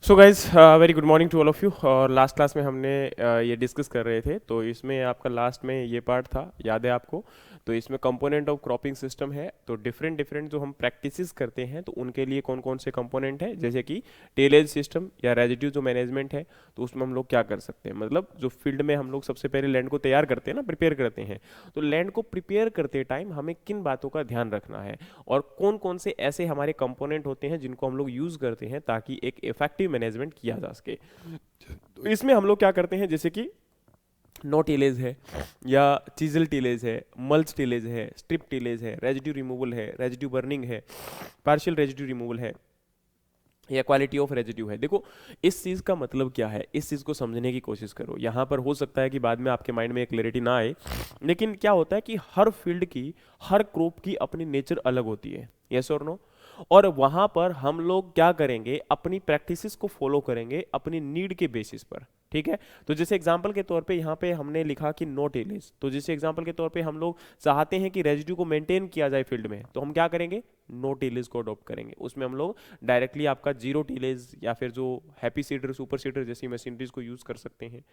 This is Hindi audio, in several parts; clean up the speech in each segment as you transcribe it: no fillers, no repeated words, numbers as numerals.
So guys very good morning to all of you. और लास्ट क्लास में हमने ये डिस्कस कर रहे थे, तो इसमें आपका लास्ट में ये पार्ट था, याद है आपको? तो इसमें कंपोनेंट ऑफ क्रॉपिंग सिस्टम है। तो डिफरेंट डिफरेंट जो हम प्रैक्टिसेस करते हैं तो उनके लिए कौन कौन से कंपोनेंट है, जैसे कि टेलेज सिस्टम या रेजिड्यू जो मैनेजमेंट है, तो उसमें हम लोग क्या कर सकते हैं। मतलब जो फील्ड में हम लोग सबसे पहले लैंड को तैयार करते हैं ना, प्रिपेयर करते हैं, तो लैंड को प्रिपेयर करते टाइम हमें किन बातों का ध्यान रखना है और कौन कौन से ऐसे हमारे कंपोनेंट होते हैं जिनको हम लोग यूज करते हैं ताकि एक इफेक्टिव मैनेजमेंट किया जा सके। तो इसमें हम लोग क्या करते हैं, जैसे कि नो टिलेज है या चीजल टिलेज है, मल्च टिलेज है, स्ट्रिप टिलेज है, रेजिड्यू रिमूवल है, रेजिड्यू बर्निंग है, पार्शियल रेजिड्यू रिमूवल है, या क्वालिटी ऑफ रेजिड्यू है। देखो, इस चीज का मतलब क्या है, इस चीज को समझने की कोशिश करो। यहाँ पर हो सकता है कि बाद में आपके माइंड में एक क्लैरिटी ना आए, लेकिन क्या होता है कि हर फील्ड की, हर क्रॉप की अपनी नेचर अलग होती है, यस और नो। और वहां पर हम लोग क्या करेंगे, अपनी प्रैक्टिसेस को फॉलो करेंगे अपनी नीड के बेसिस पर, ठीक है। तो जैसे एग्जांपल के तौर पे यहाँ पे हमने लिखा कि नो टेलेज, तो जैसे एग्जांपल के तौर पे हम लोग चाहते हैं कि रेजिड्यू को मेंटेन किया जाए फील्ड में, तो हम क्या करेंगे, नो टेलेज को अडॉप्ट करेंगे। उसमें हम लोग डायरेक्टली आपका जीरो टेलेज या फिर जो हैप्पी सीडर, सुपर सीडर जैसी मशीनरीज को यूज कर सकते हैं,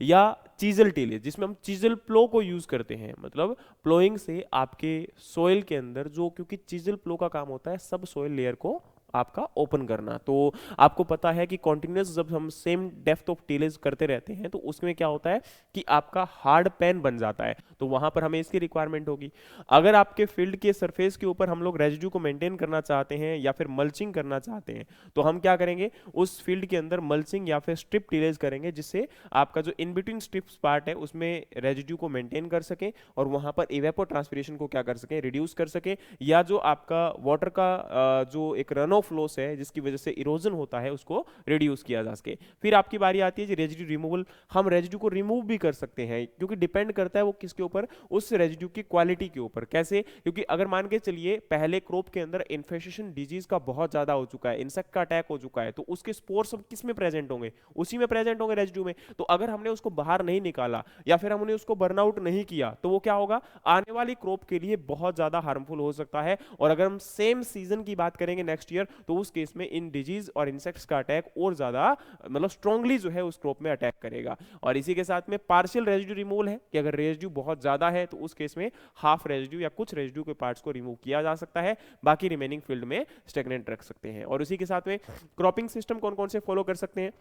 या चीजल टेलेज जिसमें हम चीजल प्लो को यूज करते हैं। मतलब प्लोइंग से आपके सोइल के अंदर जो, क्योंकि चीजल प्लो का काम होता है सब सोइल लेयर को आपका ओपन करना। तो आपको पता है कि कॉन्टिन्यूस जब हम सेम डेप्थ ऑफ टेलेज करते रहते हैं तो उसमें क्या होता है कि आपका हार्ड पैन बन जाता है, तो वहां पर हमें इसकी रिक्वायरमेंट होगी। अगर आपके फील्ड के सरफेस के ऊपर हम लोग रेजिड्यू को मेंटेन करना चाहते हैं या फिर मल्चिंग करना चाहते हैं, तो हम क्या करेंगे, उस फील्ड के अंदर मल्चिंग या फिर स्ट्रिप टिलेज करेंगे, जिससे आपका जो इन बिटवीन स्ट्रिप्स पार्ट है उसमें रेजिड्यू को मेंटेन कर सकें और वहां पर इवेपो ट्रांसपिरेशन को क्या कर सकें, रिड्यूस कर सकें, या जो आपका वाटर का जो एक रन ऑफ लॉस है जिसकी वजह से इरोजन होता है उसको रिड्यूस किया जा सके। फिर आपकी बारी आती है जी रेजिड्यू रिमूवल। हम रेजिड्यू को रिमूव भी कर सकते हैं, क्योंकि डिपेंड करता है वो किसके ऊपर, उस रेजिड्यू की क्वालिटी के ऊपर। कैसे? क्योंकि अगर मान के चलिए पहले क्रॉप के अंदर इन्फेस्टेशन डिजीज का बहुत ज्यादा हो चुका है, इंसेक्ट का अटैक हो चुका है, तो उसके स्पोर्स अब किस में प्रेजेंट होंगे, उसी में प्रेजेंट होंगे, रेजिड्यू में। तो अगर हमने उसको बाहर नहीं निकाला या फिर हमने उसको बर्नआउट नहीं किया, तो वो क्या होगा, आने वाली क्रॉप के लिए बहुत ज्यादा हार्मफुल हो सकता है। और अगर हम सेम सीजन की बात करेंगे नेक्स्ट ईयर, तो उस केस में इन डिजीज और इंसेक्ट्स का अटैक और ज्यादा, मतलब स्ट्रांगली जो है उस क्रॉप में अटैक करेगा। और इसी के साथ में पार्शियल रेजिड्यू रिमूवल है कि अगर रेजिड्यू बहुत ज्यादा है तो उस केस में हाफ रेजिड्यू या कुछ रेजिड्यू के पार्ट्स को रिमूव किया जा सकता है, बाकी रिमेनिंग फील्ड में स्टेगनेंट रख सकते हैं। और उसी के साथ में क्रॉपिंग सिस्टम कौन कौन से फॉलो कर सकते हैं,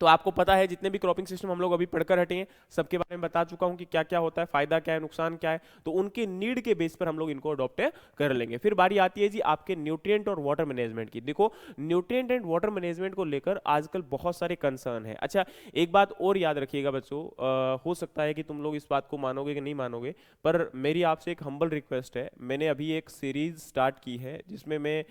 तो आपको पता है जितने भी क्रॉपिंग सिस्टम हम लोग अभी पढ़कर हटे हैं सबके बारे में बता चुका हूं कि क्या क्या होता है, फायदा क्या है, नुकसान क्या है। तो उनके नीड के बेस पर हम लोग इनको अडॉप्ट कर लेंगे। फिर बारी आती है जी आपके न्यूट्रिएंट और वाटर मैनेजमेंट की। देखो, न्यूट्रिएंट एंड वाटर मैनेजमेंट को लेकर आजकल बहुत सारे कंसर्न है। अच्छा, एक बात और याद रखिएगा बच्चों, हो सकता है कि तुम लोग इस बात को मानोगे कि नहीं मानोगे, पर मेरी आपसे एक हम्बल रिक्वेस्ट है। मैंने अभी एक सीरीज स्टार्ट की है जिसमें मैं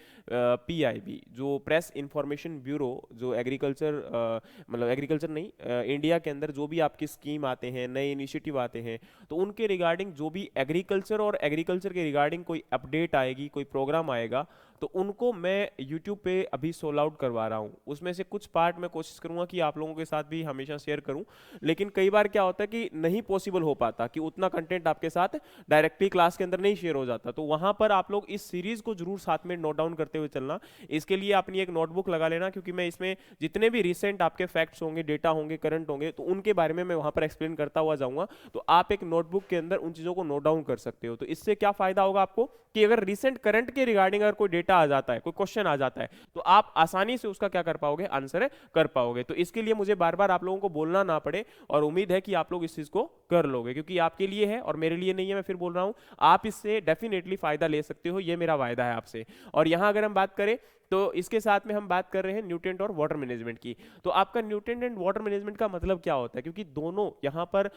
पीआईबी जो प्रेस इंफॉर्मेशन ब्यूरो, जो एग्रीकल्चर, मतलब एग्रीकल्चर नहीं, इंडिया के अंदर जो भी आपकी स्कीम आते हैं, नए इनिशिएटिव आते हैं, तो उनके रिगार्डिंग जो भी एग्रीकल्चर और एग्रीकल्चर के रिगार्डिंग कोई अपडेट आएगी, कोई प्रोग्राम आएगा, तो उनको मैं यूट्यूब पे अभी सोल आउट करवा रहा हूँ। उसमें से कुछ पार्ट मैं कोशिश करूंगा कि आप लोगों के साथ भी हमेशा शेयर करूं, लेकिन कई बार क्या होता है कि नहीं पॉसिबल हो पाता कि उतना कंटेंट आपके साथ डायरेक्टली क्लास के अंदर नहीं शेयर हो जाता। तो वहां पर आप लोग इस सीरीज को जरूर साथ में नोट डाउन करते हुए चलना। इसके लिए अपनी एक नोटबुक लगा लेना, क्योंकि मैं इसमें जितने भी रिसेंट आपके फैक्ट्स होंगे, डेटा होंगे, करंट होंगे, तो उनके बारे में मैं वहां पर एक्सप्लेन करता हुआ जाऊंगा। तो आप एक नोटबुक के अंदर उन चीजों को नोट डाउन कर सकते हो। तो इससे क्या फायदा होगा आपको कि अगर रिसेंट करंट के रिगार्डिंग अगर कोई डेटा आ जाता है, कोई क्वेश्चन आ जाता है, तो आप आसानी से उसका क्या कर पाओगे, आंसर कर पाओगे। तो इसके लिए मुझे बार बार आप लोगों को बोलना ना पड़े, और उम्मीद है कि आप लोग इस चीज को कर लोगे, क्योंकि आपके लिए है और मेरे लिए नहीं है। मैं फिर बोल रहा हूं, आप इससे डेफिनेटली फायदा ले सकते हो, ये मेरा वायदा है आपसे। और यहां अगर हम बात करें, तो इसके साथ में हम बात कर रहे हैं न्यूट्रिएंट और वाटर मैनेजमेंट की। तो आपका न्यूट्रिएंट एंड वाटर मैनेजमेंट का मतलब क्या होता है, क्योंकि दोनों यहाँ पर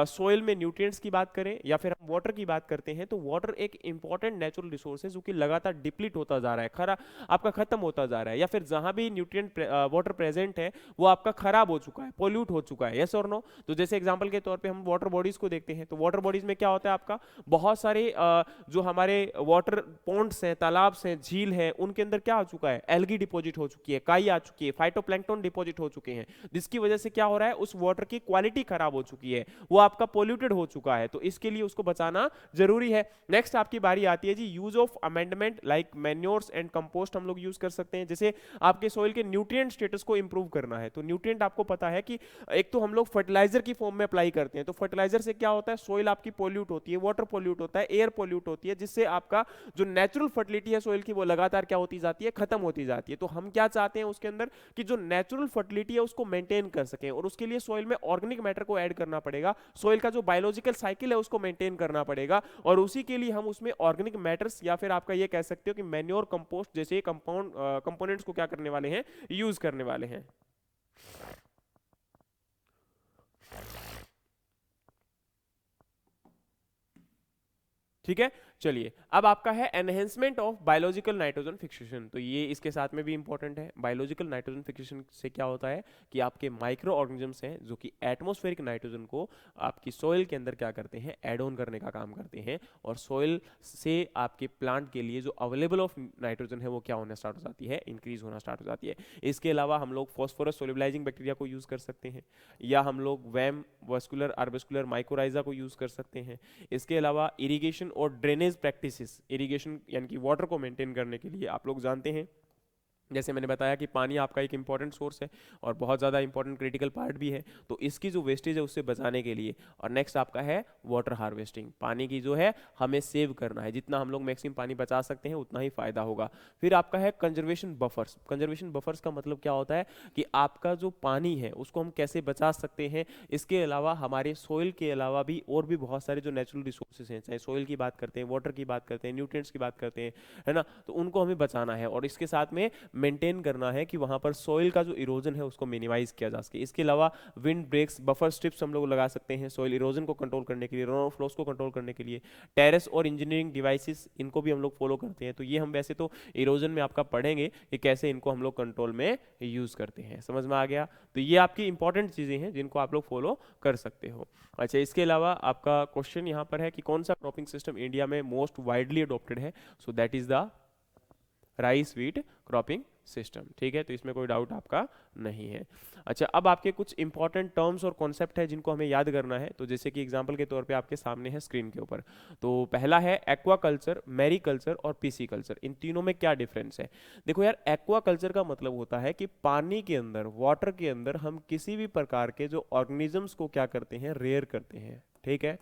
सोइल में न्यूट्रिएंट्स की बात करें या फिर हम वाटर की बात करते हैं, तो वाटर एक इंपॉर्टेंट नेचुरल रिसोर्स है जो कि लगातार डिप्लीट होता जा रहा है, खरा आपका खत्म होता जा रहा है, या फिर जहां भी न्यूट्रिएंट वाटर प्रेजेंट है वो आपका खराब हो चुका है, पोल्यूट हो चुका है, यस और नो। तो जैसे एग्जांपल के तौर पे हम वाटर बॉडीज को देखते हैं, तो वाटर बॉडीज में क्या होता है, आपका बहुत सारे जो हमारे वाटर पॉन्ड्स हैं, तालाब हैं, झील है, उनके अंदर क्या हो चुका चुका है, एल्गी डिपॉजिट हो चुकी है, काई आ चुकी है, फाइटोप्लैंक्टन डिपॉजिट हो चुके हैं, जिसकी वजह से क्या हो रहा है, उस वाटर की क्वालिटी खराब हो चुकी है, वो आपका पोल्यूटेड हो चुका है, तो इसके लिए उसको बचाना जरूरी है। नेक्स्ट आपकी बारी आती है जी use of amendment like manures and compost हम लोग यूज कर सकते हैं। जैसे आपके सोइल के न्यूट्रिएंट स्टेटस को इंप्रूव करना है, तो न्यूट्रिएंट आपको पता है कि एक तो हम लोग फर्टिलाइजर की फॉर्म में अप्लाई करते हैं, तो फर्टिलाइजर से क्या होता है, सोइल आपकी पोल्यूट होती है, वाटर पोल्यूट होता है, एयर पोल्यूट होती है, जिससे आपका जो नेचुरल फर्टिलिटी है सोइल की वो लगातार क्या होती जाती है, खत्म होती जाती है। तो हम क्या चाहते हैं उसके अंदर कि जो नेचुरल फर्टिलिटी है उसको मेंटेन कर सकें, और उसके लिए सोइल में ऑर्गेनिक मैटर को ऐड करना पड़ेगा, सोइल का जो बायोलॉजिकल साइकिल है उसको मेंटेन करना पड़ेगा, और उसी के लिए हम उसमें ऑर्गेनिक मैटर्स या फिर आपका ये कह सकते हो कि मैन्योर कंपोस्ट जैसे कंपोनेंट्स को क्या करने वाले हैं, यूज करने वाले हैं। ठीक है, चलिए अब आपका है enhancement of biological nitrogen fixation, तो ये इसके साथ में भी इंपॉर्टेंट है। बायोलॉजिकल नाइट्रोजन फिक्सेशन से क्या होता है कि आपके माइक्रो ऑर्गेनिजम्स हैं जो कि एटमॉस्फेरिक नाइट्रोजन को आपकी सॉइल के अंदर क्या करते हैं, ऐड ऑन करने का काम करते हैं, और सॉइल से आपके प्लांट के लिए जो अवेलेबल ऑफ नाइट्रोजन है वो क्या होना स्टार्ट हो जाती है, इंक्रीज होना स्टार्ट हो जाती है। इसके अलावा हम लोग फॉस्फोरस सोल्युबलाइजिंग बैक्टीरिया को यूज कर सकते हैं, या हम लोग वैम वस्कुलर आर्बस्कुलर माइकोराइजा को यूज कर सकते हैं। इसके अलावा इरिगेशन और ड्रेनेज प्रैक्टिसेस, इरिगेशन यानी कि वाटर को मेंटेन करने के लिए आप लोग जानते हैं, जैसे मैंने बताया कि पानी आपका एक इंपॉर्टेंट सोर्स है और बहुत ज़्यादा इंपॉर्टेंट क्रिटिकल पार्ट भी है, तो इसकी जो वेस्टेज है उससे बचाने के लिए। और नेक्स्ट आपका है वाटर हार्वेस्टिंग, पानी की जो है हमें सेव करना है, जितना हम लोग मैक्सिमम पानी बचा सकते हैं उतना ही फायदा होगा। फिर आपका है कंजर्वेशन बफर्स। कंजर्वेशन बफर्स का मतलब क्या होता है कि आपका जो पानी है उसको हम कैसे बचा सकते हैं। इसके अलावा हमारे सोइल के अलावा भी और भी बहुत सारे जो नेचुरल रिसोर्सेज हैं, चाहे सोइल की बात करते हैं, वाटर की बात करते हैं, न्यूट्रिएंट्स की बात करते हैं, है ना, तो उनको हमें बचाना है, और इसके साथ में मेंटेन करना है कि वहां पर सॉइल का जो इरोजन है उसको मिनिमाइज किया जा सके। इसके अलावा विंड ब्रेक्स बफर स्ट्रिप्स हम लोग लगा सकते हैं सॉइल इरोजन को कंट्रोल करने के लिए, रन ऑफ फ्लोस को कंट्रोल करने के लिए। टेरेस और इंजीनियरिंग डिवाइसेस, इनको भी हम लोग फॉलो करते हैं, तो ये हम वैसे तो इरोजन में आपका पढ़ेंगे कि कैसे इनको हम लोग कंट्रोल में यूज करते हैं, समझ में आ गया। तो ये आपकी इंपॉर्टेंट चीजें हैं जिनको आप लोग फॉलो कर सकते हो। अच्छा, इसके अलावा आपका क्वेश्चन यहाँ पर है कि कौन सा क्रॉपिंग सिस्टम इंडिया में मोस्ट वाइडली अडॉप्टेड है, so that is the rice wheat cropping system. ठीक है, तो इसमें कोई डाउट आपका नहीं है। अच्छा, अब आपके कुछ इंपॉर्टेंट टर्म्स और कॉन्सेप्ट है जिनको हमें याद करना है, तो जैसे कि एग्जांपल के तौर पे आपके सामने है स्क्रीन के ऊपर। तो पहला है एक्वा कल्चर, मैरी कल्चर और पीसी कल्चर। इन तीनों में क्या डिफरेंस है? देखो यार, एक्वा कल्चर का मतलब होता है कि पानी के अंदर, वाटर के अंदर हम किसी भी प्रकार के जो ऑर्गेनिजम्स को क्या करते हैं, रेयर करते हैं। ठीक है,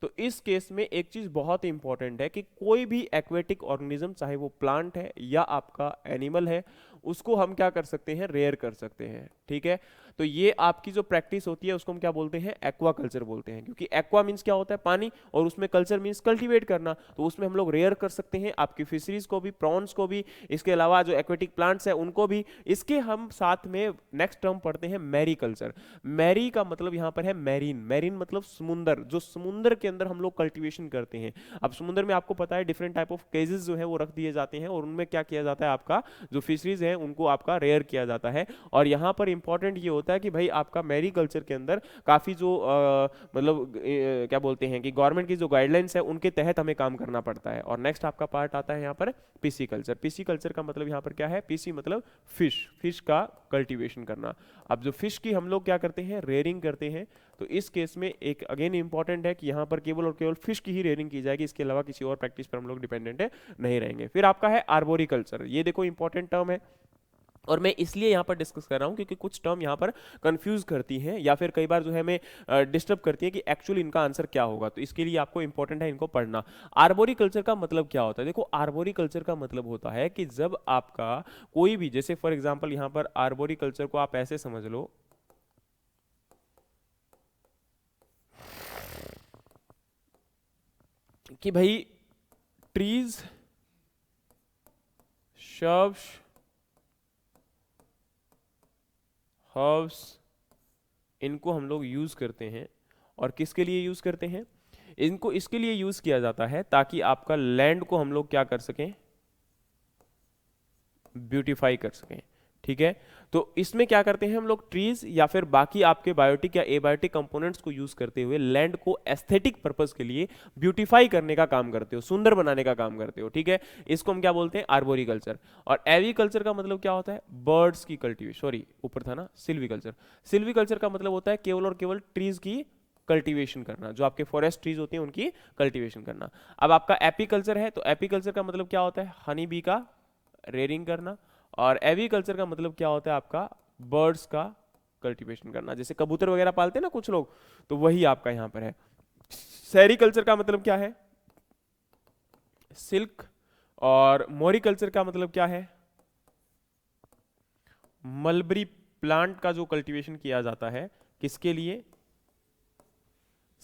तो इस केस में एक चीज बहुत इंपॉर्टेंट है कि कोई भी एक्वेटिक ऑर्गेनिज्म, चाहे वो प्लांट है या आपका एनिमल है, उसको हम क्या कर सकते हैं, रेयर कर सकते हैं। ठीक है, तो ये आपकी जो प्रैक्टिस होती है उसको हम क्या बोलते हैं, एक्वा कल्चर बोलते हैं, क्योंकि एक्वा मींस क्या होता है, पानी, और उसमें कल्चर मींस कल्टीवेट करना, तो उसमें हम लोग रेयर कर सकते हैं आपकी फिशरीज को भी, प्रॉन्स को भी, इसके अलावा जो एक्वेटिक प्लांट्स है उनको भी। इसके हम साथ में नेक्स्ट टर्म पढ़ते हैं मैरी कल्चर। मैरी का मतलब यहाँ पर है मैरीन, मैरीन मतलब समुंदर, जो समुंदर के अंदर हम लोग कल्टीवेशन करते हैं। अब समुद्र में आपको पता है डिफरेंट टाइप ऑफ केजेस जो है वो रख दिए जाते हैं, और उनमें क्या किया जाता है, आपका जो फिशरीज है उनको आपका रेयर किया जाता है। और यहाँ पर इंपॉर्टेंट ये होता है कि भाई आपका मैरी कल्चर के अंदर काफी जो मतलब क्या बोलते हैं कि गवर्नमेंट की जो गाइडलाइंस है उनके तहत हमें काम करना पड़ता है। और नेक्स्ट आपका पार्ट आता है यहाँ पर पीसी कल्चर। पीसी कल्चर का मतलब यहाँ पर क्या है, पीसी मतलब फिश, फिश का कल्टीवेशन करना। अब जो फिश की हम लोग क्या करते हैं, रेयरिंग करते हैं, तो इस केस में एक अगेन इंपॉर्टेंट है कि यहाँ पर केवल और केवल फिश की ही रेयरिंग की जाएगी, इसके अलावा किसी और प्रैक्टिस पर हम लोग डिपेंडेंट है नहीं रहेंगे। फिर आपका है आर्बोरिकल्चर, ये देखो इंपॉर्टेंट टर्म है, और मैं इसलिए यहाँ पर डिस्कस कर रहा हूँ क्योंकि कुछ टर्म यहाँ पर कंफ्यूज करती हैं या फिर कई बार जो है हमें डिस्टर्ब करती है कि एक्चुअली इनका आंसर क्या होगा, तो इसके लिए आपको इंपॉर्टेंट है इनको पढ़ना। आर्बोरिकल्चर का मतलब क्या होता है? देखो, आर्बोरिकल्चर का मतलब होता है कि जब आपका कोई भी, जैसे फॉर एग्जाम्पल यहाँ पर आर्बोरिकल्चर को आप ऐसे समझ लो कि भाई ट्रीज, शब्स, हर्ब्स, इनको हम लोग यूज करते हैं। और किसके लिए यूज करते हैं? इनको इसके लिए यूज किया जाता है ताकि आपका लैंड को हम लोग क्या कर सकें, ब्यूटीफाई कर सकें। ठीक है। तो इसमें क्या करते हैं हम लोग, ट्रीज या फिर बाकी आपके बायोटिक या एबायोटिक कंपोनेंट्स को यूज करते हुए लैंड को एस्थेटिक पर्पस के लिए ब्यूटीफाई करने का काम करते हो, सुंदर बनाने का काम करते हो, ठीक है। इसको हम क्या बोलते हैं, आर्बोरिकल्चर। और एविकल्चर का मतलब क्या होता है, बर्ड्स की कल्टीवेशन, सॉरी ऊपर था ना सिल्वीकल्चर। सिल्वीकल्चर का मतलब होता है केवल और केवल ट्रीज की कल्टीवेशन करना, जो आपके फॉरेस्ट ट्रीज होती हैं उनकी कल्टीवेशन करना। अब आपका एपीकल्चर है, तो एपीकल्चर का मतलब क्या होता है, हनी बी का रेयरिंग करना। और एविकल्चर का मतलब क्या होता है आपका, बर्ड्स का कल्टीवेशन करना, जैसे कबूतर वगैरह पालते हैं ना कुछ लोग, तो वही आपका यहां पर है। सेरिकल्चर का मतलब क्या है, सिल्क। और मोरिकल्चर का मतलब क्या है, मलबरी प्लांट का जो कल्टीवेशन किया जाता है, किसके लिए,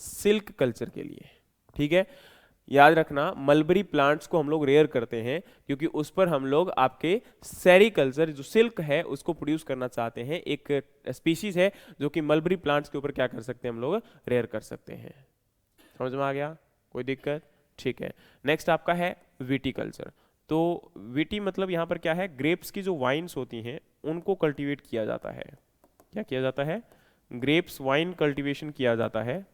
सिल्क कल्चर के लिए, ठीक है। याद रखना, मलबरी प्लांट्स को हम लोग रेयर करते हैं क्योंकि उस पर हम लोग आपके सेरिकल्चर जो सिल्क है उसको प्रोड्यूस करना चाहते हैं। एक स्पीशीज है जो कि मलबरी प्लांट्स के ऊपर क्या कर सकते हैं हम लोग, रेयर कर सकते हैं। समझ में आ गया, कोई दिक्कत, ठीक है। नेक्स्ट आपका है विटीकल्चर। तो विटी मतलब यहां पर क्या है, ग्रेप्स की जो वाइन्स होती हैं उनको कल्टीवेट किया जाता है। क्या किया जाता है, ग्रेप्स वाइन कल्टीवेशन किया जाता है,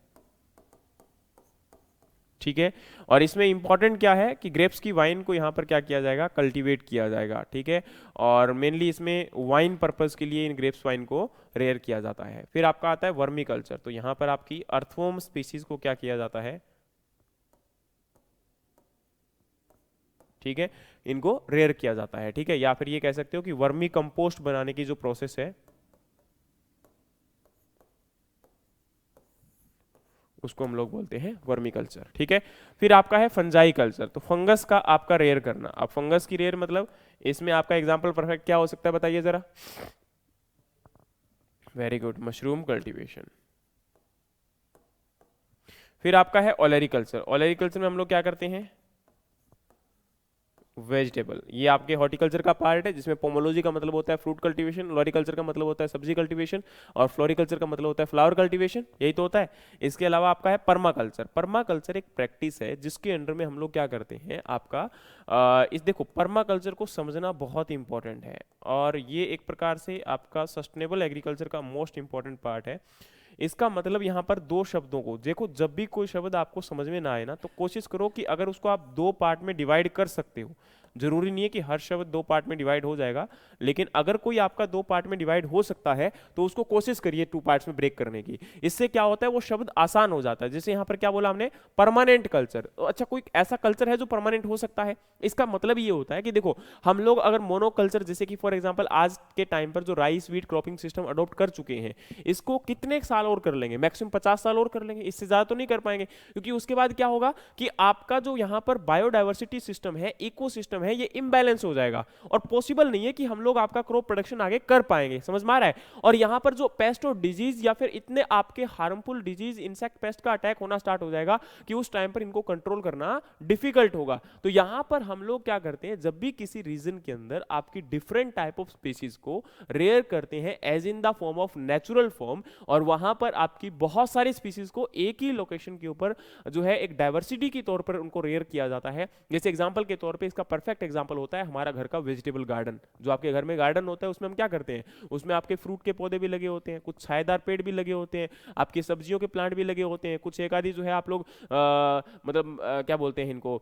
ठीक है। और इसमें इंपॉर्टेंट क्या है कि ग्रेप्स की वाइन को यहाँ पर क्या किया जाएगा, कल्टीवेट किया जाएगा, ठीक है। और मेनली इसमें वाइन पर्पस के लिए इन ग्रेप्स वाइन को रेयर किया जाता है। फिर आपका आता है वर्मी कल्चर। तो यहाँ पर आपकी अर्थवॉर्म स्पीसीज को क्या किया जाता है, ठीक है, इनको रेयर किया जाता है, ठीक है। या फिर ये कह सकते हो कि वर्मी कंपोस्ट बनाने की जो प्रोसेस है उसको हम लोग बोलते हैं वर्मी कल्चर, ठीक है। फिर आपका है फंजाई कल्चर। तो फंगस का आपका रेयर करना। अब फंगस की रेयर मतलब इसमें आपका एग्जांपल परफेक्ट क्या हो सकता है, बताइए जरा। Very good, mushroom cultivation. फिर आपका है ओलेरिकल्चर। ओलेरिकल्चर में हम लोग क्या करते हैं, वेजिटेबल। ये आपके हॉर्टिकल्चर का पार्ट है जिसमें पोमोलॉजी का मतलब होता है फ्रूट कल्टीवेशन, लॉरिकल्चर का मतलब होता है सब्जी कल्टीवेशन, और फ्लोरिकल्चर का मतलब होता है फ्लावर कल्टीवेशन, यही तो होता है। इसके अलावा आपका है पर्माकल्चर। पर्माकल्चर एक प्रैक्टिस है जिसके अंडर में हम लोग क्या करते हैं आपका, इस देखो पर्माकल्चर को समझना बहुत इंपॉर्टेंट है और ये एक प्रकार से आपका सस्टेनेबल एग्रीकल्चर का मोस्ट इंपॉर्टेंट पार्ट है। इसका मतलब यहां पर दो शब्दों को देखो, जब भी कोई शब्द आपको समझ में ना आए ना, तो कोशिश करो कि अगर उसको आप दो पार्ट में डिवाइड कर सकते हो। जरूरी नहीं है कि हर शब्द दो पार्ट में डिवाइड हो जाएगा, लेकिन अगर कोई आपका दो पार्ट में डिवाइड हो सकता है तो उसको कोशिश करिए टू पार्ट्स में ब्रेक करने की। इससे क्या होता है, वो शब्द आसान हो जाता है। जैसे यहां पर क्या बोला हमने, परमानेंट कल्चर। तो अच्छा, कोई ऐसा कल्चर है जो परमानेंट हो सकता है, इसका मतलब ये होता है कि देखो हम लोग अगर मोनोकल्चर, जैसे कि फॉर एग्जांपल आज के टाइम पर जो rice wheat cropping system adopt कर चुके हैं, इसको कितने साल और कर लेंगे, मैक्सिमम 50 साल और कर लेंगे, इससे ज्यादा तो नहीं कर पाएंगे। क्योंकि उसके बाद क्या होगा कि आपका जो यहां पर बायोडाइवर्सिटी सिस्टम है, इकोसिस्टम है, ये इम्बैलेंस हो जाएगा और पॉसिबल नहीं है कि हम लोग आपका क्रॉप प्रोडक्शन आगे कर पाएंगे। समझ में आ रहा है। और यहां पर जो पेस्ट और डिजीज या फिर इतने आपके हार्मफुल डिजीज, इंसेक्ट पेस्ट का अटैक होना स्टार्ट हो जाएगा कि उस टाइम पर इनको कंट्रोल करना डिफिकल्ट होगा। तो यहां पर हम लोग क्या करते हैं, जब भी किसी रीजन के अंदर आपकी डिफरेंट टाइप ऑफ स्पीशीज को रेयर करते हैं as in the form of natural form, और वहां पर आपकी बहुत सारी स्पीशीज को एक ही लोकेशन के ऊपर जो है एक डाइवर्सिटी के तौर पर उनको रेयर किया जाता है। जैसे एग्जांपल के तौर पे इसका परफेक्ट एग्जांपल होता है हमारा घर का वेजिटेबल गार्डन। जो आपके घर में गार्डन होता है उसमें हम क्या करते हैं, उसमें आपके फ्रूट के पौधे भी लगे होते हैं, कुछ छायादार पेड़ भी लगे होते हैं, आपकी सब्जियों के प्लांट भी लगे होते हैं, कुछ एक आदि जो है आप लोग मतलब क्या बोलते हैं इनको,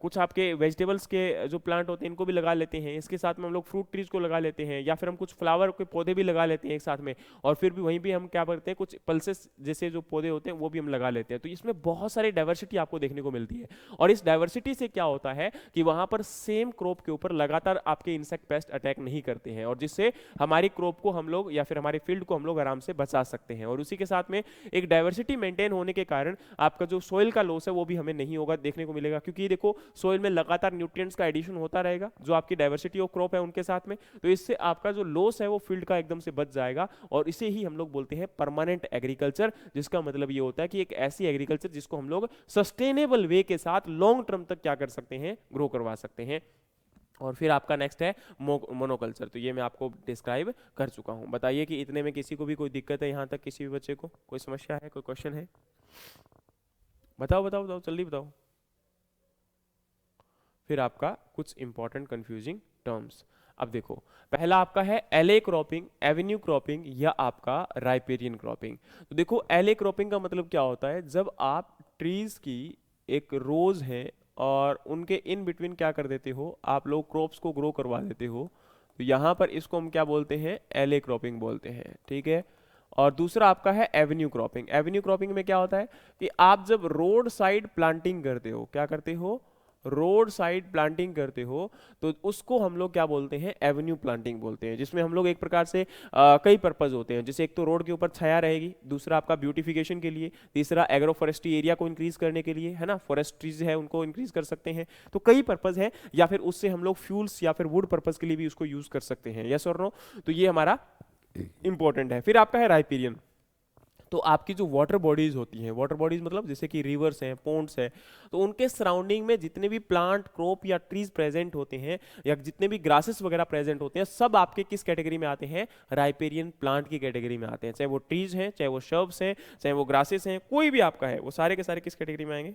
कुछ आपके वेजिटेबल्स के जो प्लांट होते हैं इनको भी लगा लेते हैं। इसके साथ में हम लोग फ्रूट ट्रीज को लगा लेते हैं, या फिर हम कुछ फ्लावर के पौधे भी लगा लेते हैं एक साथ में, और फिर भी वहीं भी हम क्या करते हैं, कुछ पल्सेस जैसे जो पौधे होते हैं वो भी हम लगा लेते हैं। तो इसमें बहुत सारी डाइवर्सिटी आपको देखने को मिलती है, और इस डाइवर्सिटी से क्या होता है कि वहां पर सेम क्रॉप के ऊपर लगातार आपके इंसेक्ट पेस्ट अटैक नहीं करते हैं, और जिससे हमारी क्रॉप को हम लोग या फिर हमारे फील्ड को हम लोग आराम से बचा सकते हैं। और उसी के साथ में एक डाइवर्सिटी मेंटेन होने के कारण आपका जो सोइल का लॉस है वो भी हमें नहीं होगा, देखने को मिलेगा, क्योंकि देखो सोइल में लगातार न्यूट्रिएंट्स का एडिशन होता रहेगा जो आपकी डाइवर्सिटी ऑफ क्रॉप है उनके साथ में। तो इससे आपका जो लॉस है वो फील्ड का एकदम से बच जाएगा, और इसे ही हम लोग बोलते हैं परमानेंट एग्रीकल्चर, जिसका मतलब ये होता है कि एक ऐसी एग्रीकल्चर जिसको हम लोग सस्टेनेबल वे के साथ लॉन्ग टर्म तक क्या कर सकते हैं, ग्रो करवा सकते हैं। और फिर आपका नेक्स्ट है मोनोकल्चर। तो ये मैं आपको डिस्क्राइब कर चुका हूं। बताइए कि इतने में किसी को भी कोई दिक्कत है, यहां तक किसी भी बच्चे को कोई समस्या है, कोई क्वेश्चन है, बताओ बताओ बताओ, जल्दी बताओ। फिर आपका कुछ इंपॉर्टेंट कंफ्यूजिंग टर्म्स। अब देखो, पहला आपका है एले क्रॉपिंग, एवेन्यू क्रॉपिंग या आपका राइपेरियन क्रॉपिंग। तो देखो एले क्रॉपिंग का मतलब क्या होता है, जब आप ट्रीज की एक रोज है और उनके इन बिटवीन क्या कर देते हो, आप लोग क्रॉप्स को ग्रो करवा देते हो, तो यहाँ पर इसको हम क्या बोलते हैं, एले क्रॉपिंग बोलते हैं, ठीक है। और दूसरा आपका है एवेन्यू क्रॉपिंग। एवेन्यू क्रॉपिंग में क्या होता है कि आप जब रोड साइड प्लांटिंग करते हो, क्या करते हो, रोड साइड प्लांटिंग करते हो, तो उसको हम लोग क्या बोलते हैं, एवेन्यू प्लांटिंग बोलते हैं, जिसमें हम लोग एक प्रकार से कई पर्पज होते हैं, जैसे एक तो रोड के ऊपर छाया रहेगी, दूसरा आपका ब्यूटिफिकेशन के लिए, तीसरा एग्रो फॉरेस्ट्री एरिया को इंक्रीज करने के लिए, है ना, फॉरेस्ट ट्रीज है उनको इंक्रीज कर सकते हैं, तो कई पर्पज है, या फिर उससे हम लोग फ्यूल्स या फिर वुड पर्पज के लिए भी उसको यूज कर सकते हैं, यस और नो। तो ये हमारा इंपॉर्टेंट है। फिर आपका है राइपेरियन। तो आपकी जो वाटर बॉडीज होती हैं, वाटर बॉडीज मतलब जैसे कि रिवर्स हैं, पोन्ड्स हैं, तो उनके सराउंडिंग में जितने भी प्लांट, क्रॉप या ट्रीज प्रेजेंट होते हैं, या जितने भी ग्रासेस वगैरह प्रेजेंट होते हैं, सब आपके किस कैटेगरी में आते हैं, राइपेरियन प्लांट की कैटेगरी में आते हैं। चाहे वो ट्रीज हैं, चाहे वो शर्ब्स हैं, चाहे वो ग्रासेस हैं, कोई भी आपका है, वो सारे के सारे किस कैटेगरी में आएंगे,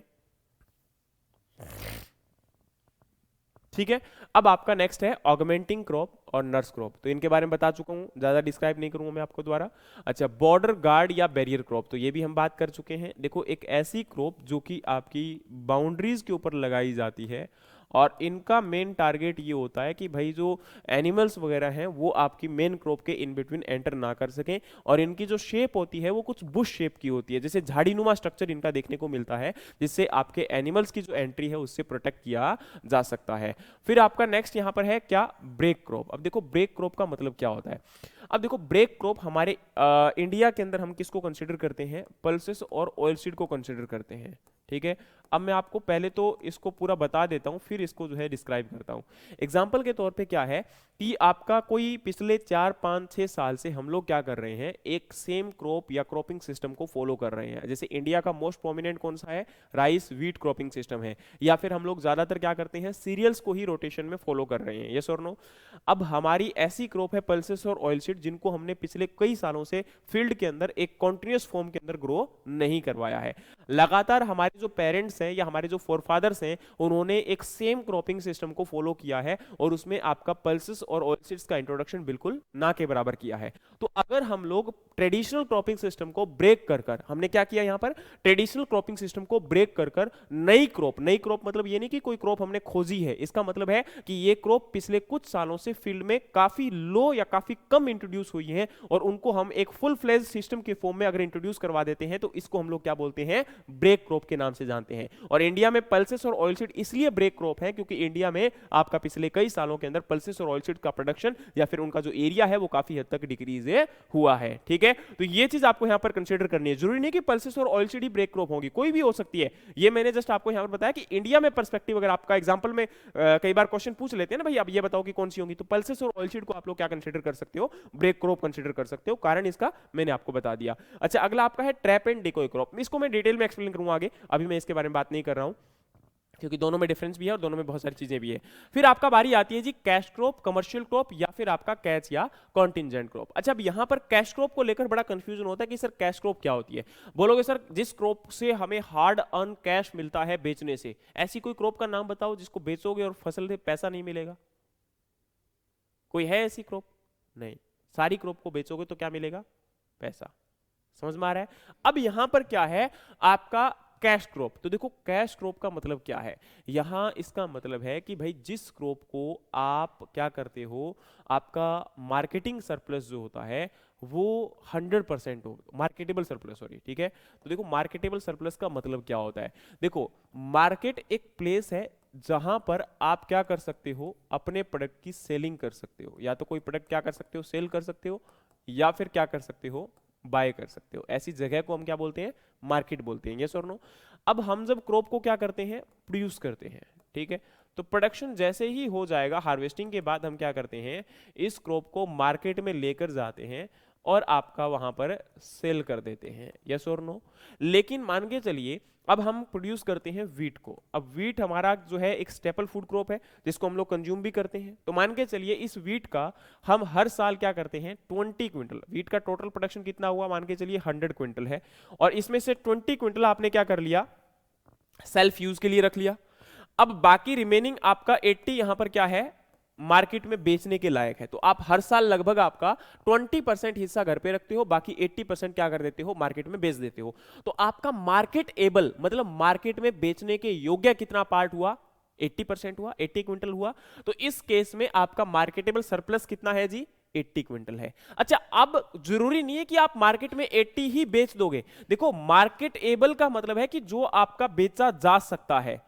ठीक है। अब आपका नेक्स्ट है ऑगमेंटिंग क्रॉप और नर्स क्रॉप। तो इनके बारे में बता चुका हूं, ज्यादा डिस्क्राइब नहीं करूंगा मैं आपको द्वारा। अच्छा, बॉर्डर गार्ड या बैरियर क्रॉप, तो ये भी हम बात कर चुके हैं। देखो, एक ऐसी क्रॉप जो कि आपकी बाउंड्रीज के ऊपर लगाई जाती है, और इनका मेन टारगेट ये होता है कि भाई जो एनिमल्स वगैरह हैं वो आपकी मेन क्रॉप के इन बिटवीन एंटर ना कर सकें, और इनकी जो शेप होती है वो कुछ बुश शेप की होती है, जैसे झाड़ीनुमा स्ट्रक्चर इनका देखने को मिलता है, जिससे आपके एनिमल्स की जो एंट्री है उससे प्रोटेक्ट किया जा सकता है। फिर आपका नेक्स्ट यहां पर है क्या, ब्रेक क्रॉप। अब देखो ब्रेक क्रॉप का मतलब क्या होता है। अब देखो ब्रेक क्रॉप हमारे इंडिया के अंदर हम किसको कंसिडर करते हैं, पल्सेस और ऑयलसीड को कंसिडर करते हैं, ठीक है। अब मैं आपको पहले तो इसको पूरा बता देता हूं, फिर इसको जो है डिस्क्राइब करता हूं। एग्जाम्पल के तौर पे क्या है कि आपका कोई पिछले 4 5 6 साल से हम लोग क्या कर रहे हैं, एक सेम क्रॉप या क्रॉपिंग सिस्टम को फॉलो कर रहे हैं। जैसे इंडिया का मोस्ट प्रोमिनेंट कौन सा है, राइस व्हीट क्रॉपिंग सिस्टम है, या फिर हम लोग ज्यादातर क्या करते हैं, सीरियल्स को ही रोटेशन में फॉलो कर रहे हैं, यस और नो। अब हमारी ऐसी क्रॉप है पल्सेस और ऑयलसीड, जिनको हमने पिछले कई सालों से फील्ड के अंदर एक कॉन्टिन्यूस फॉर्म के अंदर ग्रो नहीं करवाया है। लगातार हमारे जो पेरेंट्स हैं या हमारे जो फोरफादर्स हैं, उन्होंने एक सेम क्रॉपिंग सिस्टम को फॉलो किया है, और उसमें आपका पल्सेस और ऑयलसीड्स का इंट्रोडक्शन बिल्कुल ना के बराबर किया है। तो अगर हम लोग ट्रेडिशनल क्रॉपिंग सिस्टम को ब्रेक कर कर, हमने क्या किया यहां पर, ट्रेडिशनल क्रॉपिंग सिस्टम को ब्रेक कर कर नई क्रॉप मतलब ये नहीं कि कोई क्रॉप हमने खोजी है, इसका मतलब है कि ये क्रॉप पिछले कुछ सालों से फील्ड में काफी लो या काफी कम इंट्रोड्यूस हुई है, और उनको हम एक फुल फ्लेज सिस्टम के फॉर्म में अगर इंट्रोड्यूस करवा देते हैं, तो इसको हम लोग क्या बोलते हैं, ब्रेक क्रॉप के नाम से जानते हैं। और इंडिया में पल्सेस और ऑयलसीड इसलिए ब्रेक क्रॉप है क्योंकि इंडिया में आपका पिछले कई सालों के अंदर पल्सेस और ऑयलसीड का प्रोडक्शन या फिर उनका जो एरिया है वो काफी हद तक डिक्रीज हुआ है, ठीक है। तो ये चीज आपको यहां पर कंसीडर करनी है, जरूरी नहीं कि पल्सेस और ऑयलसीड ही ब्रेक क्रॉप होगी, कोई भी हो सकती है। ये मैंने जस्ट आपको यहां पर बताया कि इंडिया में पर्सपेक्टिव, अगर आपका एग्जांपल में कई बार क्वेश्चन पूछ लेते हैं ना, भाई अब ये बताओ कि कौन सी होंगी, तो पल्सेस और ऑयलसीड को आप लोग क्या कंसीडर कर सकते हो, ब्रेक क्रॉप कंसीडर कर सकते हो, कारण इसका मैंने आपको बता दिया। अच्छा, अगला आपका है ट्रैप एंड डिकोय क्रॉप। इसको मैं डिटेल में एक्सप्लेन करूंगा आगे, अभी मैं इसके बारे में बात नहीं कर रहा हूं, क्योंकि दोनों में डिफरेंस भी है और दोनों में बहुत सारी चीजें भी है। फिर आपका बारी आती है जी कैश क्रॉप, कमर्शियल क्रॉप, या फिर आपका कैच या कॉन्टिंजेंट क्रॉप। अच्छा, अब यहां पर कैश क्रॉप को लेकर बड़ा कंफ्यूजन होता है कि सर कैश क्रॉप क्या होती है। बोलोगे सर जिस क्रॉप से हमें हार्ड अर्न कैश मिलता है बेचने से, ऐसी कोई क्रॉप का नाम बताओ जिसको बेचोगे और फसल से पैसा नहीं मिलेगा, कोई है ऐसी क्रॉप? नहीं, सारी क्रॉप को बेचोगे तो क्या मिलेगा, पैसा। समझ में आ रहा है। अब यहां पर क्या है आपका कैश क्रॉप। तो देखो कैश क्रॉप का मतलब क्या है, यहां इसका मतलब है कि भाई जिस क्रॉप को आप क्या करते हो, आपका मार्केटिंग सरप्लस जो होता है वो 100% हो, मार्केटेबल सरप्लस, सॉरी, ठीक है। तो देखो मार्केटेबल सरप्लस का मतलब क्या होता है, देखो मार्केट एक प्लेस है जहां पर आप क्या कर सकते हो, अपने प्रोडक्ट की सेलिंग कर सकते हो, या तो कोई प्रोडक्ट क्या कर सकते हो, सेल कर सकते हो, या फिर क्या कर सकते हो, बाय कर सकते हो। ऐसी जगह को हम क्या बोलते हैं, मार्केट बोलते हैं, यस और नो। अब हम जब क्रॉप को क्या करते हैं, प्रोड्यूस करते हैं, ठीक है। तो प्रोडक्शन जैसे ही हो जाएगा, हार्वेस्टिंग के बाद हम क्या करते हैं, इस क्रॉप को मार्केट में लेकर जाते हैं और आपका वहां पर सेल कर देते हैं, यस और नो। लेकिन मान के चलिए अब हम प्रोड्यूस करते हैं वीट को। अब वीट हमारा जो है एक स्टेपल फूड क्रॉप है जिसको हम लोग कंज्यूम भी करते हैं। तो मान के चलिए इस वीट का हम हर साल क्या करते हैं, 20 क्विंटल, वीट का टोटल प्रोडक्शन कितना हुआ, मान के चलिए 100 क्विंटल है, और इसमें से 20 क्विंटल आपने क्या कर लिया, सेल्फ यूज के लिए रख लिया। अब बाकी रिमेनिंग आपका 80 यहां पर क्या है, मार्केट में बेचने के लायक है। तो आप हर साल लगभग आपका 20% हिस्सा घर पे रखते हो, बाकी 80% क्या कर देते हो, मार्केट में बेच देते हो। तो आपका मार्केट एबल मतलब मार्केट में बेचने के योग्य कितना पार्ट हुआ, 80% हुआ, 80 क्विंटल हुआ। तो इस केस में आपका मार्केटेबल सरप्लस कितना है जी, 80 क्विंटल है। अच्छा, अब जरूरी नहीं है कि आप मार्केट में 80 ही बेच दोगे। देखो, मार्केट एबल का मतलब है कि जो आपका बेचा जा सकता है,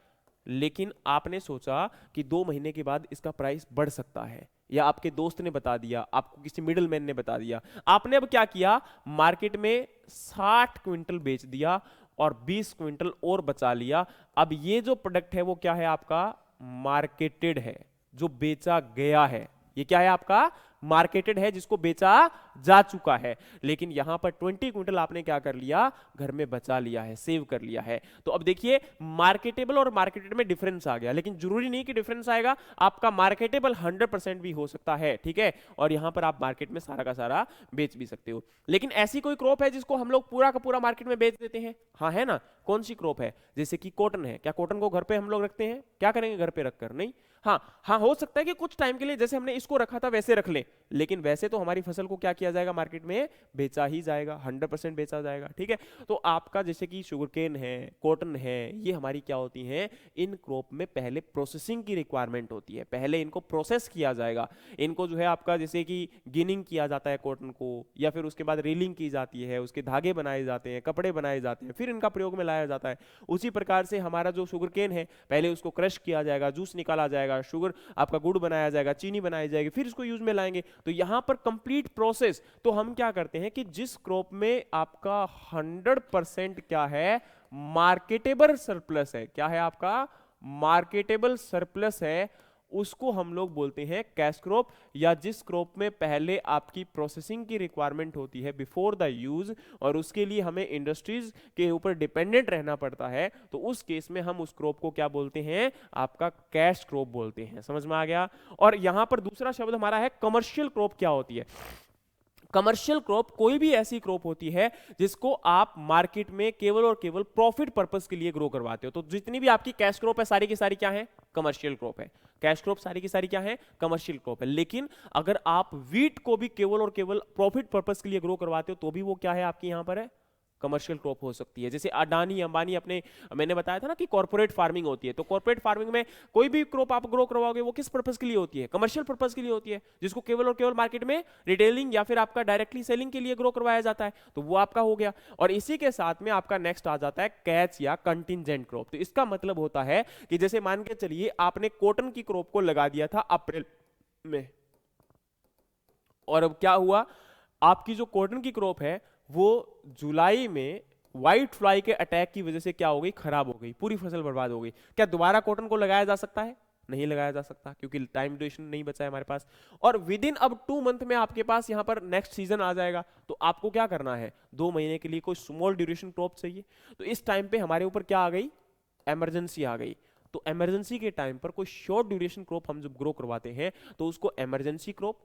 लेकिन आपने सोचा कि 2 महीने के बाद इसका प्राइस बढ़ सकता है, या आपके दोस्त ने बता दिया, आपको किसी मिडिल मैन ने बता दिया, आपने अब क्या किया, मार्केट में 60 क्विंटल बेच दिया और 20 क्विंटल और बचा लिया। अब ये जो प्रोडक्ट है वो क्या है आपका, मार्केटेड है, जो बेचा गया है। ये क्या है आपका, मार्केटेड है, जिसको बेचा जा चुका है। लेकिन यहां पर 20 क्विंटल आपने क्या कर लिया, घर में बचा लिया है, सेव कर लिया है। तो अब देखिए, मार्केटेबल और मार्केटेड में डिफरेंस आ गया, लेकिन जरूरी नहीं कि डिफरेंस आएगा, आपका मार्केटेबल 100% भी हो सकता है, ठीक है, और यहां पर आप मार्केट में सारा का सारा बेच भी सकते हो। लेकिन ऐसी कोई क्रॉप है जिसको हम लोग पूरा का पूरा मार्केट में बेच देते हैं, हाँ है ना, कौन सी क्रॉप है, जैसे कि कॉटन है। क्या कॉटन को घर पे हम लोग रखते हैं, क्या करेंगे घर पे रखकर, नहीं। हाँ हाँ, हो सकता है कि कुछ टाइम के लिए जैसे हमने इसको रखा था वैसे रख लें, लेकिन वैसे तो हमारी फसल को क्या किया जाएगा, मार्केट में बेचा ही जाएगा, 100% बेचा जाएगा, ठीक है। तो आपका जैसे कि शुगरकेन है, कॉटन है, ये हमारी क्या होती हैं, इन क्रॉप में पहले प्रोसेसिंग की रिक्वायरमेंट होती है, पहले इनको प्रोसेस किया जाएगा। इनको जो है आपका जैसे कि गिनिंग किया जाता है कॉटन को, या फिर उसके बाद रीलिंग की जाती है, उसके धागे बनाए जाते हैं, कपड़े बनाए जाते हैं, फिर इनका प्रयोग में लाया जाता है। उसी प्रकार से हमारा जो शुगरकेन है, पहले उसको क्रश किया जाएगा, जूस निकाला जाएगा, शुगर आपका गुड़ बनाया जाएगा, चीनी बनाई जाएगी, फिर इसको यूज में लाएंगे। तो यहां पर कंप्लीट प्रोसेस। तो हम क्या करते हैं कि जिस क्रॉप में आपका 100% क्या है, मार्केटेबल सरप्लस है, क्या है आपका, मार्केटेबल सरप्लस है, उसको हम लोग बोलते हैं कैश क्रॉप। या जिस क्रॉप में पहले आपकी प्रोसेसिंग की रिक्वायरमेंट होती है बिफोर द यूज, और उसके लिए हमें इंडस्ट्रीज के ऊपर डिपेंडेंट रहना पड़ता है, तो उस केस में हम उस क्रॉप को क्या बोलते हैं, आपका कैश क्रॉप बोलते हैं। समझ में आ गया। और यहां पर दूसरा शब्द हमारा है कमर्शियल क्रॉप। क्या होती है कमर्शियल क्रॉप, कोई भी ऐसी क्रॉप होती है जिसको आप मार्केट में केवल और केवल प्रॉफिट पर्पस के लिए ग्रो करवाते हो। तो जितनी भी आपकी कैश क्रॉप है, सारी की सारी क्या है, कमर्शियल क्रॉप है। कैश क्रॉप सारी की सारी क्या है, कमर्शियल क्रॉप है। लेकिन अगर आप वीट को भी केवल और केवल प्रॉफिट पर्पस के लिए ग्रो करवाते हो, तो भी वो क्या है, आपकी यहां पर है, कमर्शियल क्रॉप हो सकती है। जैसे अडानी अंबानी, अपने मैंने बताया था ना कि कॉर्पोरेट फार्मिंग होती है, तो कॉर्पोरेट फार्मिंग में कोई भी क्रॉप आप ग्रो करवाओगे, वो किस पर्पस के लिए होती है, कमर्शियल पर्पस के लिए होती है, जिसको केवल और केवल मार्केट में रिटेलिंग या फिर आपका डायरेक्टली सेलिंग के लिए ग्रो करवाया जाता है। तो वो आपका हो गया। और इसी के साथ में आपका नेक्स्ट आ जाता है कैच या कंटिजेंट क्रॉप। तो इसका मतलब होता है कि जैसे मान के चलिए आपने कॉटन की क्रॉप को लगा दिया था अप्रैल में, और अब क्या हुआ, आपकी जो कॉटन की क्रॉप है वो जुलाई में व्हाइट फ्लाई के अटैक की वजह से क्या हो गई, खराब हो गई, पूरी फसल बर्बाद हो गई। क्या दोबारा कॉटन को लगाया जा सकता है, नहीं लगाया जा सकता, क्योंकि टाइम ड्यूरेशन नहीं बचा है हमारे पास। और विद इन अब 2 मंथ में आपके पास यहां पर नेक्स्ट सीजन आ जाएगा। तो आपको क्या करना है, 2 महीने के लिए कोई स्मॉल ड्यूरेशन क्रॉप चाहिए। तो इस टाइम पे हमारे ऊपर क्या आ गई, इमरजेंसी आ गई। तो इमरजेंसी के टाइम पर कोई शॉर्ट ड्यूरेशन क्रॉप हम जब ग्रो करवाते हैं, तो उसको इमरजेंसी क्रॉप,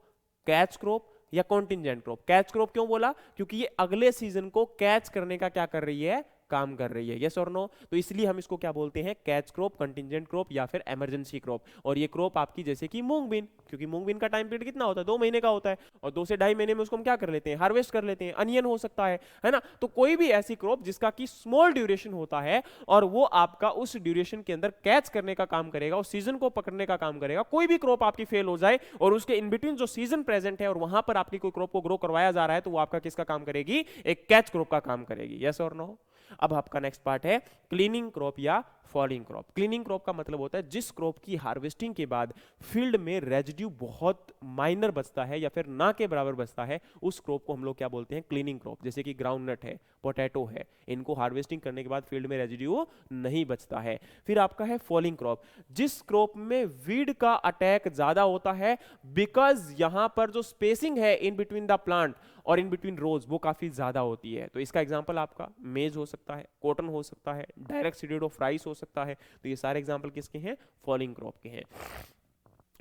कैच क्रॉप या कॉन्टिजेंट क्रॉप। कैच क्रॉप क्यों बोला, क्योंकि ये अगले सीजन को कैच करने का क्या कर रही है, काम कर रही है, यस और नो। तो इसलिए हम इसको क्या बोलते हैं, कैच क्रॉप, कंटिजेंट क्रॉप या फिर इमरजेंसी क्रॉप। और ये क्रॉप आपकी जैसे कि मूंग बीन, क्योंकि मूंग बीन का टाइम पीरियड कितना होता है, 2 महीने का होता है, और 2 से 2.5 महीने में उसको हम क्या कर लेते हैं, हार्वेस्ट कर लेते हैं। अनियन हो सकता है ना। तो कोई भी ऐसी क्रॉप जिसका कि स्मॉल ड्यूरेशन होता है, और वो आपका उस ड्यूरेशन के अंदर कैच करने का काम करेगा, उस सीजन को पकड़ने का काम करेगा। कोई भी क्रॉप आपकी फेल हो जाए और उसके इन बिटवीन जो सीजन प्रेजेंट है और वहां पर आपकी कोई क्रॉप को ग्रो करवाया जा रहा है, तो वो आपका किसका काम करेगी, एक कैच क्रॉप का काम करेगी, यस और नो। अब आपका नेक्स्ट पार्ट है क्लीनिंग क्रॉप या फॉलिंग क्रॉप। क्लीनिंग क्रॉप का मतलब होता है जिस क्रॉप की हार्वेस्टिंग के बाद फील्ड में रेजिड्यू बहुत माइनर बचता है या फिर ना के बराबर बचता है, उस क्रॉप को हम लोग क्या बोलते हैं, क्लीनिंग क्रॉप। जैसे कि ग्राउंडनट है, पोटैटो है, इनको हार्वेस्टिंग करने के बाद फील्ड में रेजिड्यू नहीं बचता है। फिर आपका है फॉलिंग क्रॉप, जिस क्रॉप में वीड का अटैक ज्यादा होता है, बिकॉज यहां पर जो स्पेसिंग है इन बिटवीन द प्लांट और इन बिटवीन रोज वो काफी ज्यादा होती है। तो इसका एग्जांपल आपका मेज हो सकता है, कॉटन हो सकता है, डायरेक्ट सीडेड ऑफ राइस हो सकता है। तो ये सारे एग्जांपल किसके हैं, फॉलिंग क्रॉप के हैं।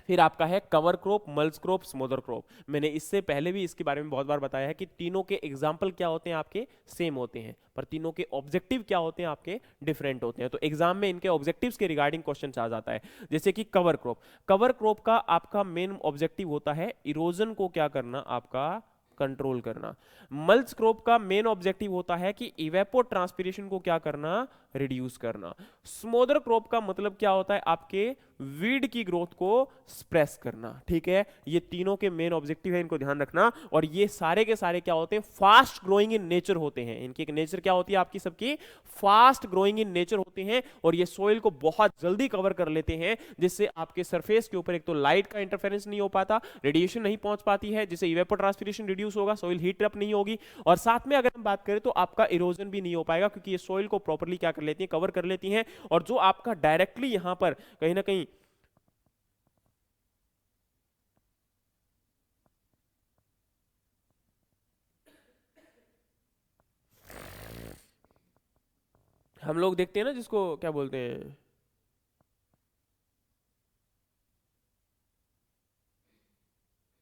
फिर आपका है cover crop, mulch crop, smother crop. मैंने इससे पहले भी इसके बारे में बहुत बार बताया है कि तीनों के एग्जाम्पल क्या होते हैं आपके सेम होते हैं, पर तीनों के ऑब्जेक्टिव क्या होते हैं आपके डिफरेंट होते हैं। तो एग्जाम में इनके ऑब्जेक्टिव्स के रिगार्डिंग क्वेश्चन आ जाता है। जैसे कि कवर क्रॉप, कवर क्रॉप का आपका मेन ऑब्जेक्टिव होता है इरोजन को क्या करना, आपका कंट्रोल करना। मल्च क्रॉप का मेन ऑब्जेक्टिव होता है कि इवेपो ट्रांसपिरेशन को क्या करना, रिड्यूस करना। स्मोदर क्रॉप का मतलब क्या होता है, आपके वीड की ग्रोथ को स्प्रेस करना। ठीक है, ये तीनों के मेन ऑब्जेक्टिव है, इनको ध्यान रखना। और ये सारे के सारे क्या होते हैं, फास्ट ग्रोइंग इन नेचर होते हैं। इनकी एक नेचर क्या होती है आपकी सबकी, फास्ट ग्रोइंग इन नेचर होते हैं। और ये सोइल को बहुत जल्दी कवर कर लेते हैं, जिससे आपके सरफेस के ऊपर एक तो लाइट का इंटरफेरेंस नहीं हो पाता, रेडिएशन नहीं पहुंच पाती है, जिससे इवेपोट्रांसपिरेशन रिड्यूस होगा, सोइल हीट अप नहीं होगी। और साथ में अगर हम बात करें तो आपका इरोजन भी नहीं हो पाएगा, क्योंकि ये सोइल को प्रॉपर्ली क्या कर लेती है, कवर कर लेती हैं। और जो आपका डायरेक्टली यहां पर कहीं ना कहीं हम लोग देखते हैं ना, जिसको क्या बोलते हैं,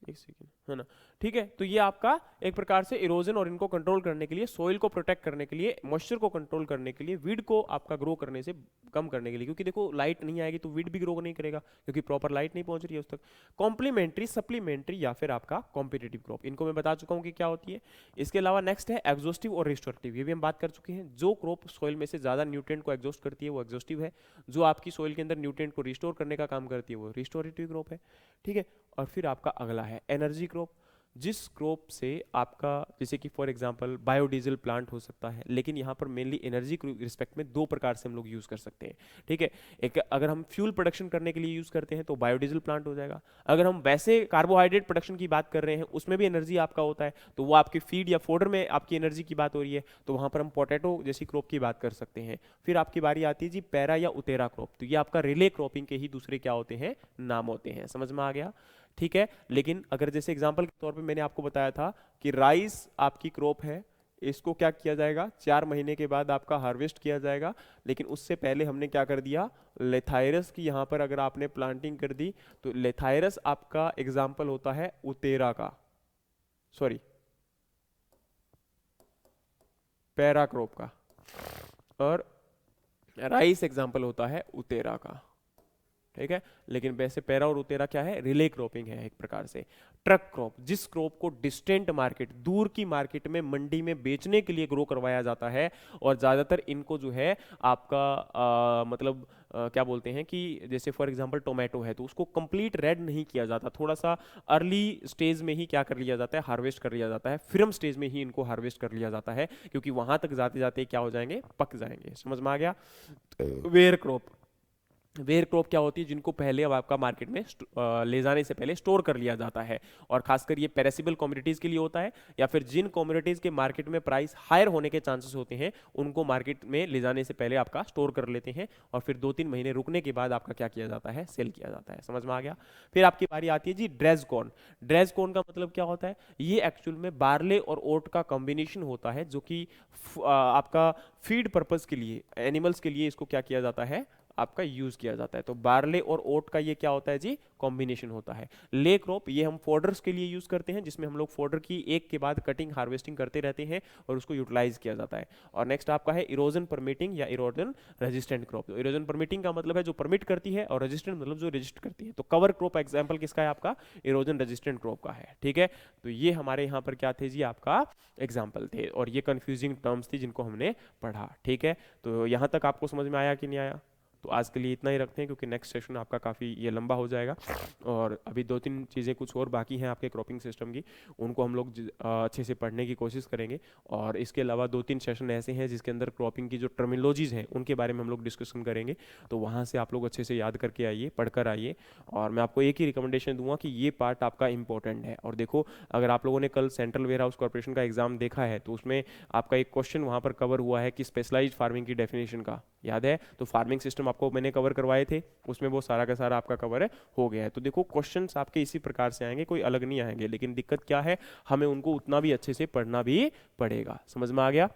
एक सेकेंड, है ना। ठीक है, तो ये आपका एक प्रकार से इरोजन और इनको कंट्रोल करने के लिए, सोइल को प्रोटेक्ट करने के लिए, मॉइस्चर को कंट्रोल करने के लिए, वीड को आपका ग्रो करने से कम करने के लिए, क्योंकि देखो लाइट नहीं आएगी तो वीड भी ग्रो नहीं करेगा, क्योंकि प्रॉपर लाइट नहीं पहुंच रही है उस तक। कॉम्प्लीमेंट्री, सप्लीमेंट्री या फिर आपका कॉम्पिटिटिव क्रॉप, इनको मैं बता चुका हूं कि क्या होती है। इसके अलावा नेक्स्ट है एग्जॉस्टिव और रिस्टोरेटिव, ये भी हम बात कर चुके हैं। जो क्रॉप सोइल में से ज्यादा न्यूट्रिएंट को एग्जॉस्ट करती है वो एग्जॉस्टिव है, जो आपकी सोइल के अंदर न्यूट्रिएंट को रिस्टोर करने का काम करती है वो रिस्टोरेटिव क्रॉप है। ठीक है, और फिर आपका अगला है एनर्जी क्रॉप, जिस क्रॉप से आपका, जैसे कि फॉर एग्जांपल बायोडीजल प्लांट हो सकता है, लेकिन यहाँ पर मेनली एनर्जी के रिस्पेक्ट में दो प्रकार से हम लोग यूज कर सकते हैं। ठीक है, एक अगर हम फ्यूल प्रोडक्शन करने के लिए यूज करते हैं तो बायोडीजल प्लांट हो जाएगा। अगर हम वैसे कार्बोहाइड्रेट प्रोडक्शन की बात कर रहे हैं, उसमें भी एनर्जी आपका होता है, तो वो आपकी फीड या फोडर में आपकी एनर्जी की बात हो रही है, तो वहां पर हम पोटैटो जैसी क्रॉप की बात कर सकते हैं। फिर आपकी बारी आती है जी पैरा या उतेरा क्रॉप, तो ये आपका रिले क्रॉपिंग के ही दूसरे क्या होते हैं, नाम होते हैं। समझ में आ गया? ठीक है, लेकिन अगर जैसे एग्जांपल के तौर पे मैंने आपको बताया था कि राइस आपकी क्रॉप है, इसको क्या किया जाएगा, 4 महीने के बाद आपका हार्वेस्ट किया जाएगा। लेकिन उससे पहले हमने क्या कर दिया, लेथाइरस की यहाँ पर अगर आपने प्लांटिंग कर दी, तो लेथाइरस आपका एग्जाम्पल होता है उतेरा का, सॉरी पैरा क्रॉप का, और राइस एग्जाम्पल होता है उतेरा का। ठीक है, लेकिन वैसे पैरा और उतेरा क्या है, रिले क्रॉपिंग है एक प्रकार से। ट्रक क्रॉप, जिस क्रॉप को डिस्टेंट मार्केट, दूर की मार्केट में मंडी में बेचने के लिए ग्रो करवाया जाता है, और ज्यादातर इनको जो है आपका मतलब क्या बोलते हैं कि जैसे फॉर एग्जांपल टोमेटो है, तो उसको कंप्लीट रेड नहीं किया जाता, थोड़ा सा अर्ली स्टेज में ही क्या कर लिया जाता है, हार्वेस्ट कर लिया जाता है, फिल्म स्टेज में ही इनको हार्वेस्ट कर लिया जाता है, क्योंकि वहां तक जाते जाते क्या हो जाएंगे, पक जाएंगे। समझ में आ गया? वेयर क्रॉप, वेयर क्रॉप क्या होती है, जिनको पहले अब आपका मार्केट में ले जाने से पहले स्टोर कर लिया जाता है, और खासकर ये पेरेसिबल कमोडिटीज के लिए होता है, या फिर जिन कमोडिटीज के मार्केट में प्राइस हायर होने के चांसेस होते हैं, उनको मार्केट में ले जाने से पहले आपका स्टोर कर लेते हैं, और फिर 2-3 महीने रुकने के बाद आपका क्या किया जाता है, सेल किया जाता है। समझ में आ गया? फिर आपकी बारी आती है जी ड्रेस कॉर्न। ड्रेस कॉर्न का मतलब क्या होता है, ये एक्चुअल में बार्ले और ओट का कॉम्बिनेशन होता है, जो कि आपका फीड पर्पज के लिए, एनिमल्स के लिए इसको क्या किया जाता है, आपका यूज किया जाता है। तो बार्ले और ओट का ये क्या होता है जी, कॉम्बिनेशन होता है। ले क्रॉप, ये हम फोडर्स के लिए यूज करते हैं, जिसमें हम लोग फोडर की एक के बाद कटिंग हार्वेस्टिंग करते रहते हैं और उसको यूटिलाइज किया जाता है। और नेक्स्ट आपका है इरोजन परमिटिंग या इरोजन रेजिस्टेंट क्रॉप। तो इरोजन परमिटिंग का मतलब है जो परमिट करती है, और रेजिस्टेंट मतलब जो रेजिस्ट करती है। तो कवर क्रॉप एग्जाम्पल किसका है, आपका इरोजन रेजिस्टेंट क्रॉप का है। ठीक है, तो ये हमारे यहाँ पर क्या थे जी, आपका एग्जाम्पल थे, और ये कंफ्यूजिंग टर्म्स थी जिनको हमने पढ़ा। ठीक है, तो यहाँ तक आपको समझ में आया कि नहीं आया? तो आज के लिए इतना ही रखते हैं, क्योंकि नेक्स्ट सेशन आपका काफ़ी ये लंबा हो जाएगा, और अभी 2-3 चीज़ें कुछ और बाकी हैं आपके क्रॉपिंग सिस्टम की, उनको हम लोग अच्छे से पढ़ने की कोशिश करेंगे। और इसके अलावा 2-3 सेशन ऐसे हैं जिसके अंदर क्रॉपिंग की जो टर्मिनोलॉजीज हैं उनके बारे में हम लोग डिस्कशन करेंगे, तो वहाँ से आप लोग अच्छे से याद करके आइए, पढ़कर आइए। और मैं आपको एक ही रिकमेंडेशन दूंगा कि ये पार्ट आपका इंपॉर्टेंट है। और देखो, अगर आप लोगों ने कल सेंट्रल वेयर हाउस कॉर्पोरेशन का एग्जाम देखा है, तो उसमें आपका एक क्वेश्चन वहाँ पर कवर हुआ है कि स्पेशलाइज्ड फार्मिंग की डेफिनेशन का, याद है? तो फार्मिंग सिस्टम आपको मैंने कवर करवाए थे, उसमें वो सारा का सारा आपका कवर है, हो गया है। तो देखो, क्वेश्चंस आपके इसी प्रकार से आएंगे, कोई अलग नहीं आएंगे, लेकिन दिक्कत क्या है, हमें उनको उतना भी अच्छे से पढ़ना भी पड़ेगा। समझ में आ गया?